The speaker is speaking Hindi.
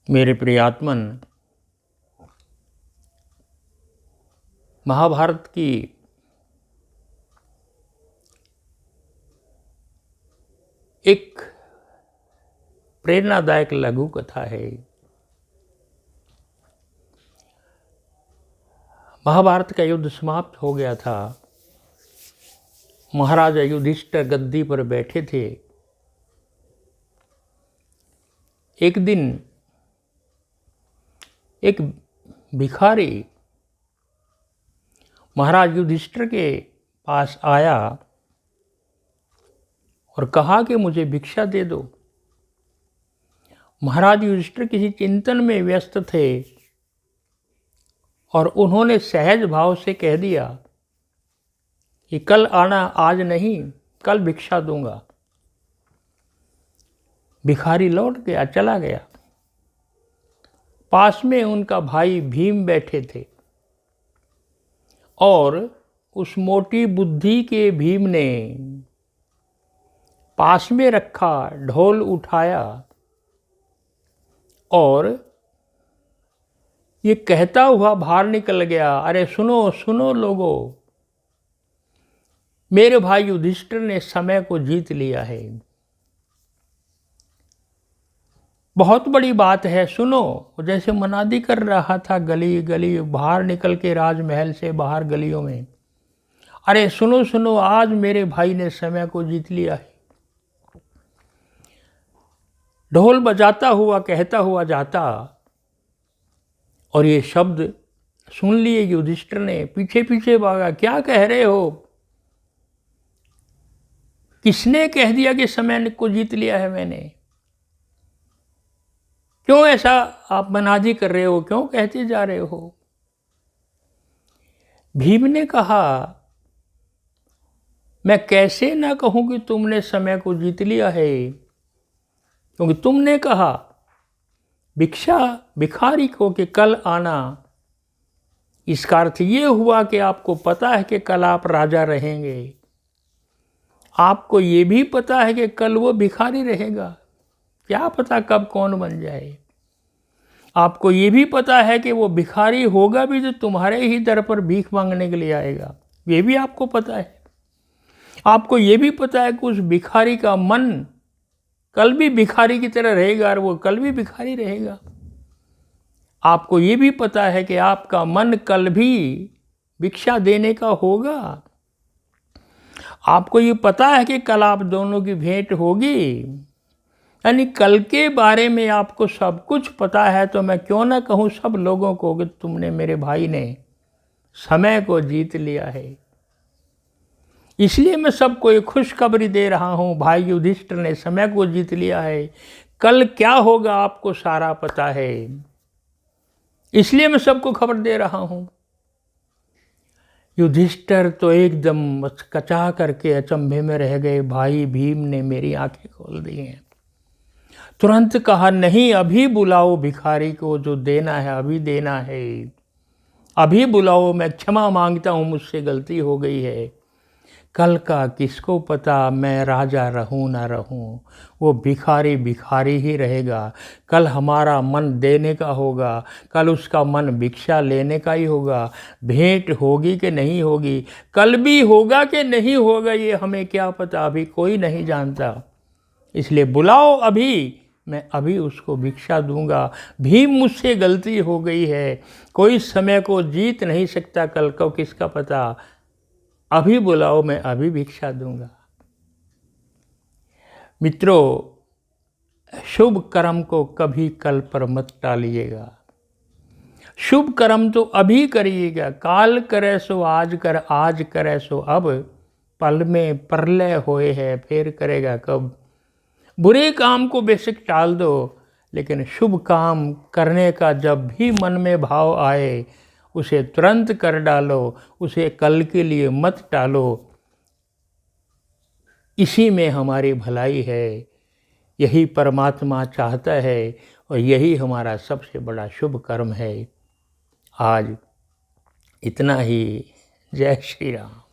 मेरे प्रियात्मन, महाभारत की एक प्रेरणादायक लघु कथा है। महाभारत का युद्ध समाप्त हो गया था। महाराजा युधिष्ठिर गद्दी पर बैठे थे। एक दिन एक भिखारी महाराज युधिष्ठिर के पास आया और कहा कि मुझे भिक्षा दे दो। महाराज युधिष्ठिर किसी चिंतन में व्यस्त थे और उन्होंने सहज भाव से कह दिया कि कल आना, आज नहीं, कल भिक्षा दूंगा। भिखारी लौट गया, चला गया। पास में उनका भाई भीम बैठे थे और उस मोटी बुद्धि के भीम ने पास में रखा ढोल उठाया और ये कहता हुआ बाहर निकल गया, अरे सुनो सुनो लोगों, मेरे भाई युधिष्ठिर ने समय को जीत लिया है। बहुत बड़ी बात है, सुनो। जैसे मनादी कर रहा था गली गली बाहर निकल के, राजमहल से बाहर गलियों में, अरे सुनो सुनो, आज मेरे भाई ने समय को जीत लिया है। ढोल बजाता हुआ कहता हुआ जाता और ये शब्द सुन लिए युधिष्ठिर ने। पीछे पीछे भागा, क्या कह रहे हो? किसने कह दिया कि समय को जीत लिया है मैंने? क्यों ऐसा आप मनादी कर रहे हो? क्यों कहते जा रहे हो? भीम ने कहा, मैं कैसे ना कहूं कि तुमने समय को जीत लिया है, क्योंकि तुमने कहा भिखारी को कि कल आना। इसका अर्थ ये हुआ कि आपको पता है कि कल आप राजा रहेंगे। आपको ये भी पता है कि कल वो भिखारी रहेगा। क्या पता कब कौन बन जाए। आपको ये भी पता है कि वो भिखारी होगा भी जो तुम्हारे ही दर पर भीख मांगने के लिए आएगा। ये भी आपको पता है। आपको ये भी पता है कि उस भिखारी का मन कल भी भिखारी की तरह रहेगा और वो कल भी भिखारी रहेगा। आपको ये भी पता है कि आपका मन कल भी भिक्षा देने का होगा। आपको ये पता है कि कल आप दोनों की भेंट होगी। यानी कल के बारे में आपको सब कुछ पता है। तो मैं क्यों ना कहूँ सब लोगों को कि तुमने, मेरे भाई ने समय को जीत लिया है। इसलिए मैं सबको एक खुशखबरी दे रहा हूँ, भाई युधिष्ठिर ने समय को जीत लिया है। कल क्या होगा आपको सारा पता है, इसलिए मैं सबको खबर दे रहा हूँ। युधिष्ठिर तो एकदम कचा करके अचंभे में रह गए। भाई भीम ने मेरी आंखें खोल दी हैं। तुरंत कहा, नहीं, अभी बुलाओ भिखारी को, जो देना है अभी देना है। अभी बुलाओ, मैं क्षमा मांगता हूँ, मुझसे गलती हो गई है। कल का किसको पता, मैं राजा रहूं ना रहूं, वो भिखारी भिखारी ही रहेगा। कल हमारा मन देने का होगा, कल उसका मन भिक्षा लेने का ही होगा। भेंट होगी कि नहीं होगी, कल भी होगा कि नहीं होगा, ये हमें क्या पता, अभी कोई नहीं जानता। इसलिए बुलाओ अभी, मैं अभी उसको भिक्षा दूंगा। भीम, मुझसे गलती हो गई है। कोई समय को जीत नहीं सकता, कल को किसका पता। अभी बुलाओ, मैं अभी भिक्षा दूंगा। मित्रों, शुभ कर्म को कभी कल पर मत टालिएगा। शुभ कर्म तो अभी करिएगा। काल करे सो आज कर, आज करे सो अब, पल में प्रलय होए है, फिर करेगा कब। बुरे काम को बेशक टाल दो, लेकिन शुभ काम करने का जब भी मन में भाव आए, उसे तुरंत कर डालो। उसे कल के लिए मत टालो। इसी में हमारी भलाई है। यही परमात्मा चाहता है और यही हमारा सबसे बड़ा शुभ कर्म है। आज इतना ही। जय श्री राम।